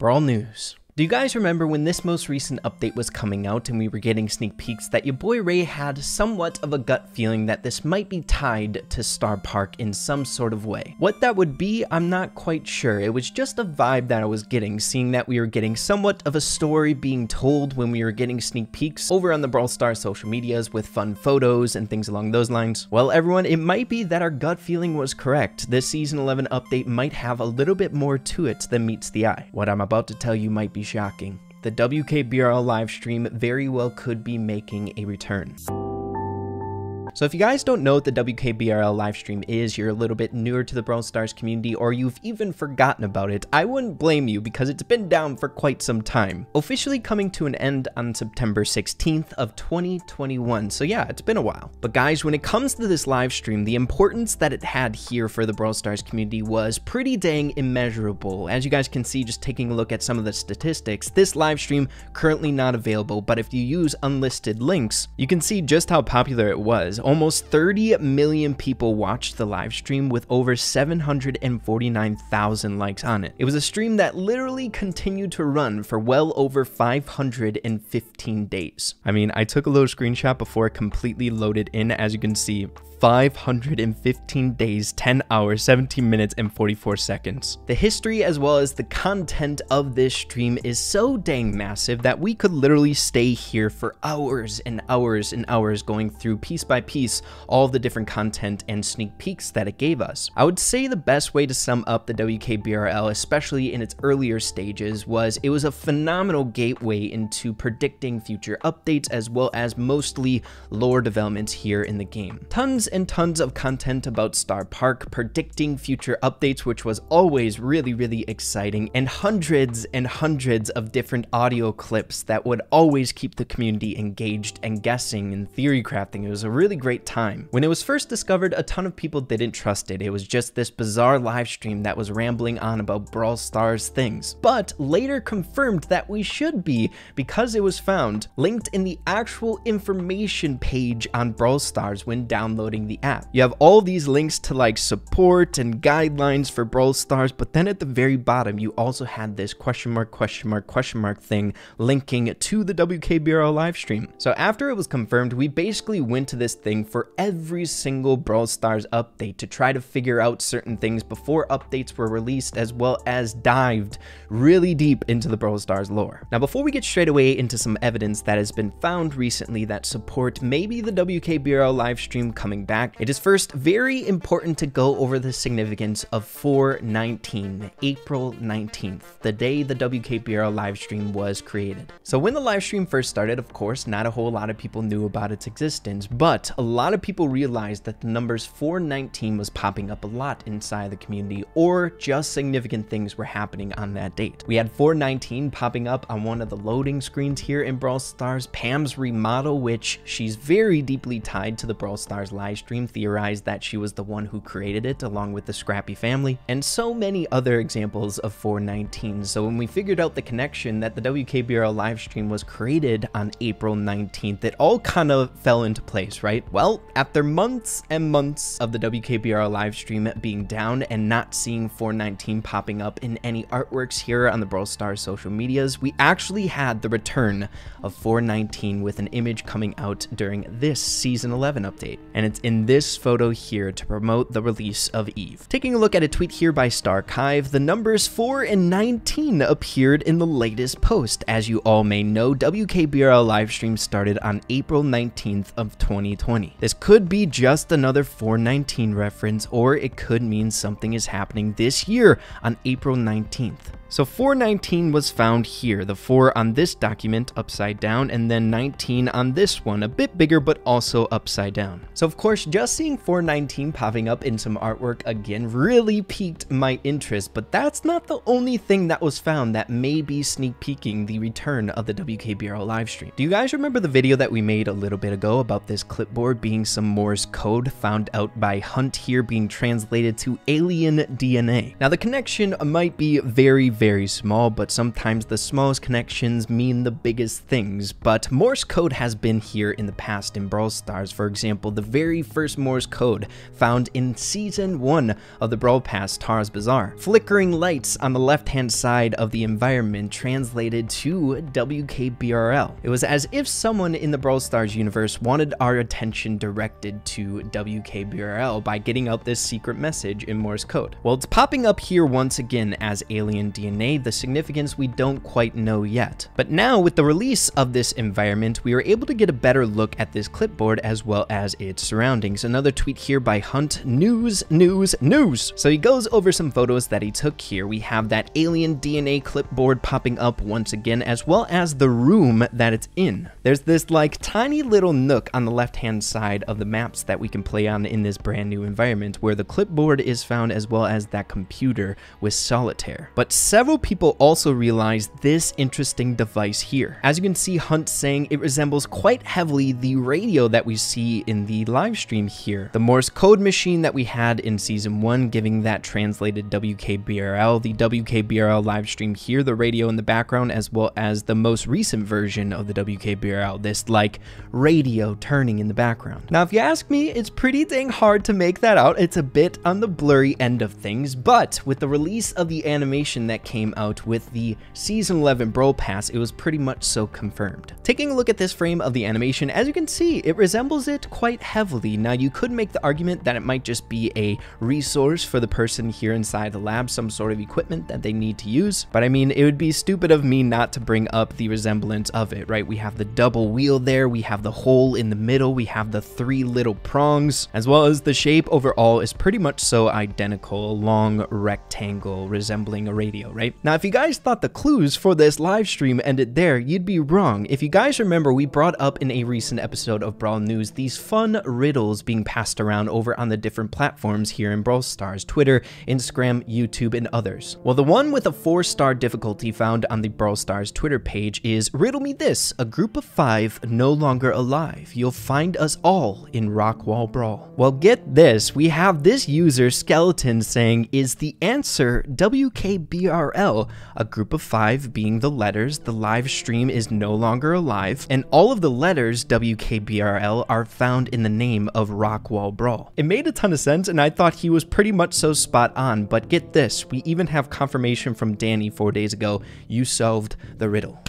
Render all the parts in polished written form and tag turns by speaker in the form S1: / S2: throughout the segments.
S1: Brawl news. Do you guys remember when this most recent update was coming out and we were getting sneak peeks that your boy Ray had somewhat of a gut feeling that this might be tied to Starr Park in some sort of way? What that would be, I'm not quite sure. It was just a vibe that I was getting, seeing that we were getting somewhat of a story being told when we were getting sneak peeks over on the Brawl Stars social medias with fun photos and things along those lines. Well, everyone, it might be that our gut feeling was correct. This Season 11 update might have a little bit more to it than meets the eye. What I'm about to tell you might be shocking. The WKBRL livestream very well could be making a return. So if you guys don't know what the WKBRL livestream is, you're a little bit newer to the Brawl Stars community, or you've even forgotten about it, I wouldn't blame you because it's been down for quite some time. Officially coming to an end on September 16th of 2021, so yeah, it's been a while. But guys, when it comes to this livestream, the importance that it had here for the Brawl Stars community was pretty dang immeasurable. As you guys can see, just taking a look at some of the statistics, this livestream currently not available, but if you use unlisted links, you can see just how popular it was. Almost 30 million people watched the live stream with over 749,000 likes on it. It was a stream that literally continued to run for well over 515 days. I mean, I took a little screenshot before it completely loaded in. As you can see, 515 days, 10 hours, 17 minutes, and 44 seconds. The history as well as the content of this stream is so dang massive that we could literally stay here for hours and hours and hours going through piece by piece all the different content and sneak peeks that it gave us. I would say the best way to sum up the WKBRL, especially in its earlier stages, was it was a phenomenal gateway into predicting future updates as well as mostly lore developments here in the game. Tons and tons of content about Starr Park, predicting future updates, which was always really exciting, and hundreds of different audio clips that would always keep the community engaged and guessing and theory crafting. It was a really great time. When it was first discovered, a ton of people didn't trust it. It was just this bizarre live stream that was rambling on about Brawl Stars things, but later confirmed that we should be, because it was found linked in the actual information page on Brawl Stars when downloading the app. You have all these links to like support and guidelines for Brawl Stars, but then at the very bottom you also had this question mark thing linking to the WKBRL live stream. So after it was confirmed, we basically went to this thing for every single Brawl Stars update to try to figure out certain things before updates were released, as well as dived really deep into the Brawl Stars lore. Now, before we get straight away into some evidence that has been found recently that support maybe the WKBRL live stream coming back, it is first very important to go over the significance of 4/19, April 19th, the day the WKBRL live stream was created. So when the live stream first started, of course, not a whole lot of people knew about its existence, but a lot of people realized that the numbers 4/19 was popping up a lot inside the community, or just significant things were happening on that date. We had 4/19 popping up on one of the loading screens here in Brawl Stars. Pam's remodel, which she's very deeply tied to the Brawl Stars live stream, theorized that she was the one who created it along with the Scrappy family, and so many other examples of 4/19. So when we figured out the connection that the WKBRL live stream was created on April 19th, it all kind of fell into place, right? Well, after months and months of the WKBRL live stream being down and not seeing 4/19 popping up in any artworks here on the Brawl Stars social medias, we actually had the return of 4/19 with an image coming out during this Season 11 update, and it's in this photo here to promote the release of Eve. Taking a look at a tweet here by Starchive, the numbers 4 and 19 appeared in the latest post. As you all may know, WKBRL livestream started on April 19th of 2020. This could be just another 4/19 reference, or it could mean something is happening this year on April 19th. So 4/19 was found here, the 4 on this document upside down, and then 19 on this one, a bit bigger but also upside down. So of course, just seeing 4/19 popping up in some artwork again really piqued my interest, but that's not the only thing that was found that may be sneak peeking the return of the WKBRL livestream. Do you guys remember the video that we made a little bit ago about this clipboard clipboard being some Morse code found out by Hunt here being translated to alien DNA. Now the connection might be very, very small, but sometimes the smallest connections mean the biggest things. But Morse code has been here in the past in Brawl Stars. For example, the very first Morse code found in Season 1 of the Brawl Pass Tara's Bazaar. Flickering lights on the left-hand side of the environment translated to WKBRL. It was as if someone in the Brawl Stars universe wanted our attention directed to WKBRL by getting out this secret message in Morse code. Well, it's popping up here once again as alien DNA, the significance we don't quite know yet. But now with the release of this environment, we were able to get a better look at this clipboard as well as its surroundings. Another tweet here by Hunt, news. So he goes over some photos that he took here. We have that alien DNA clipboard popping up once again, as well as the room that it's in. There's this like tiny little nook on the left-hand side of the maps that we can play on in this brand new environment where the clipboard is found, as well as that computer with solitaire. But several people also realized this interesting device here. As you can see, Hunt saying it resembles quite heavily the radio that we see in the live stream here. The Morse code machine that we had in Season 1 giving that translated WKBRL, the WKBRL live stream here, the radio in the background, as well as the most recent version of the WKBRL, this like radio turning in the background. Now, if you ask me, it's pretty dang hard to make that out. It's a bit on the blurry end of things, but with the release of the animation that came out with the Season 11 Brawl Pass, it was pretty much so confirmed. Taking a look at this frame of the animation, as you can see, it resembles it quite heavily. Now, you could make the argument that it might just be a resource for the person here inside the lab, some sort of equipment that they need to use, but I mean, it would be stupid of me not to bring up the resemblance of it, right? We have the double wheel there, we have the hole in the middle, we have the three little prongs, as well as the shape overall is pretty much so identical, a long rectangle resembling a radio, right? Now, if you guys thought the clues for this live stream ended there, you'd be wrong. If you guys remember, we brought up in a recent episode of Brawl News these fun riddles being passed around over on the different platforms here in Brawl Stars, Twitter, Instagram, YouTube, and others. Well, the one with a 4-star difficulty found on the Brawl Stars Twitter page is, riddle me this, a group of 5 no longer alive. You'll find us all in Rockwall Brawl. Well, get this, we have this user Skeleton saying, is the answer WKBRL, a group of 5 being the letters, the live stream is no longer alive, and all of the letters WKBRL are found in the name of Rockwall Brawl. It made a ton of sense, and I thought he was pretty much so spot on, but get this, we even have confirmation from Danny 4 days ago, you solved the riddle.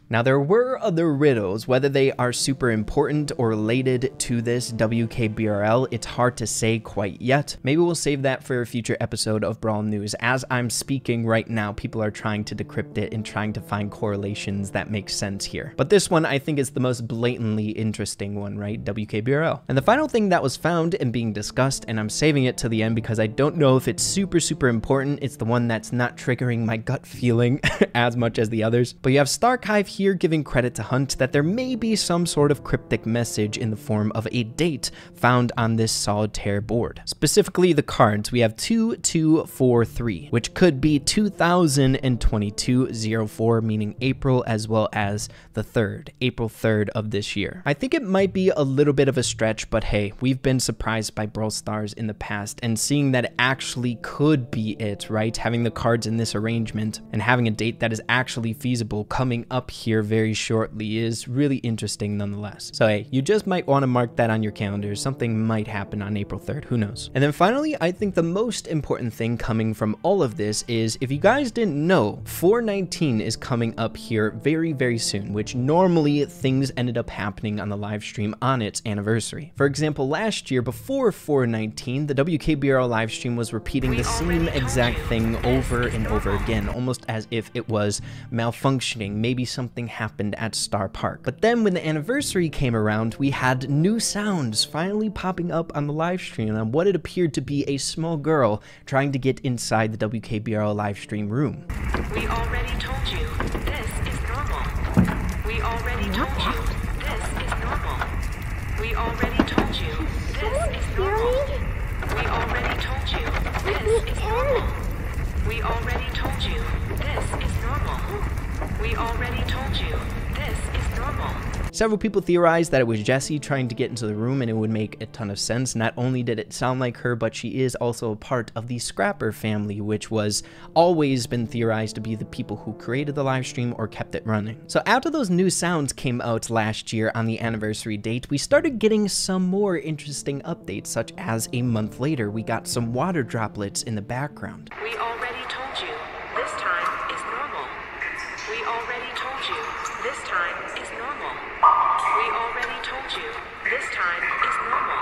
S1: Now, there were other riddles, whether they are super important or related to this WKBRL, it's hard to say quite yet. Maybe we'll save that for a future episode of Brawl News. As I'm speaking right now, people are trying to decrypt it and trying to find correlations that make sense here. But this one, I think, is the most blatantly interesting one, right? WKBRL. And the final thing that was found and being discussed, and I'm saving it to the end because I don't know if it's super important, it's the one that's not triggering my gut feeling as much as the others. But you have Starr here giving credit to Hunt that there may be some sort of cryptic message in the form of a date found on this solitaire board. Specifically the cards, we have 2243, which could be 2022-04, meaning April, as well as the 3rd, April 3rd of this year. I think it might be a little bit of a stretch, but hey, we've been surprised by Brawl Stars in the past, and seeing that it actually could be it, right? Having the cards in this arrangement and having a date that is actually feasible coming up here very shortly is really interesting nonetheless. So hey, you just might want to mark that on your calendar. Something might happen on April 3rd, who knows? And then finally, I think the most important thing coming from all of this is, if you guys didn't know, 419 is coming up here very soon, which normally things ended up happening on the live stream on its anniversary. For example, last year before 419, the WKBRL live stream was repeating the same exact thing over and over again, almost as if it was malfunctioning. Maybe something happened at Starr Park. But then when the anniversary came around, we had new sounds finally popping up on the live stream on what it appeared to be a small girl trying to get inside the WKBRL live stream room.
S2: We already told you this is normal. We already told you this is normal. We already told you this is normal. We already told you this is normal. We already told you this is normal. We already told you this is normal.
S1: Several people theorized that it was Jessie trying to get into the room, and it would make a ton of sense. Not only did it sound like her, but she is also a part of the Scrapper family, which was always been theorized to be the people who created the live stream or kept it running. So after those new sounds came out last year on the anniversary date, we started getting some more interesting updates, such as a month later, we got some water droplets in the background.
S2: We already told you, this time is normal. We already told you, this time is normal. We already told you, this time is normal.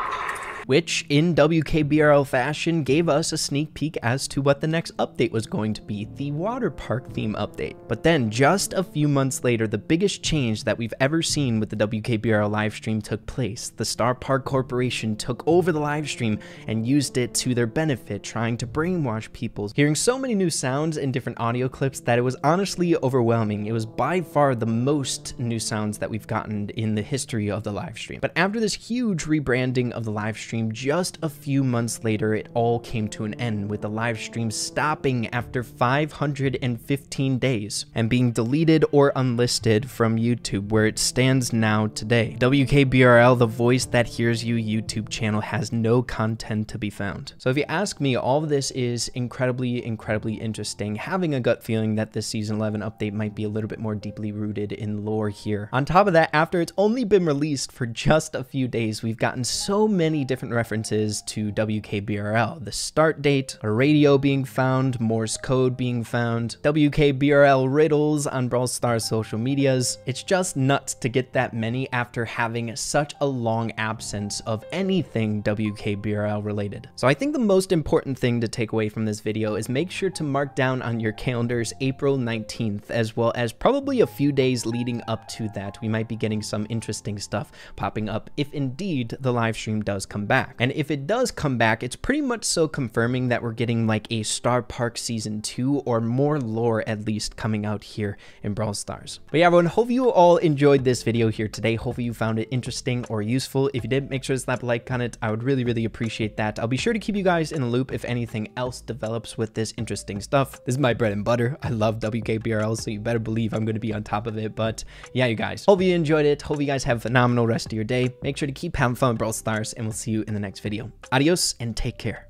S1: Which, in WKBRL fashion, gave us a sneak peek as to what the next update was going to be, the water park theme update. But then, just a few months later, the biggest change that we've ever seen with the WKBRL livestream took place. The Starr Park Corporation took over the livestream and used it to their benefit, trying to brainwash people. Hearing so many new sounds and different audio clips that it was honestly overwhelming. It was by far the most new sounds that we've gotten in the history of the livestream. But after this huge rebranding of the livestream, just a few months later, it all came to an end, with the live stream stopping after 515 days and being deleted or unlisted from YouTube, where it stands now today. WKBRL, the voice that hears you YouTube channel, has no content to be found. So if you ask me, all of this is incredibly interesting, having a gut feeling that this season 11 update might be a little bit more deeply rooted in lore here. On top of that, after it's only been released for just a few days, we've gotten so many different references to WKBRL. The start date, a radio being found, Morse code being found, WKBRL riddles on Brawl Star's social medias. It's just nuts to get that many after having such a long absence of anything WKBRL related. So I think the most important thing to take away from this video is make sure to mark down on your calendars April 19th, as well as probably a few days leading up to that. We might be getting some interesting stuff popping up if indeed the live stream does come back. And if it does come back, it's pretty much so confirming that we're getting like a Starr Park Season 2 or more lore at least coming out here in Brawl Stars. But yeah, everyone, hope you all enjoyed this video here today. Hopefully you found it interesting or useful. If you did, make sure to slap a like on it. I would really appreciate that. I'll be sure to keep you guys in the loop if anything else develops with this interesting stuff. This is my bread and butter. I love WKBRL, so you better believe I'm going to be on top of it. But yeah, you guys, hope you enjoyed it. Hope you guys have a phenomenal rest of your day. Make sure to keep having fun with Brawl Stars, and we'll see you in the next video. Adios and take care.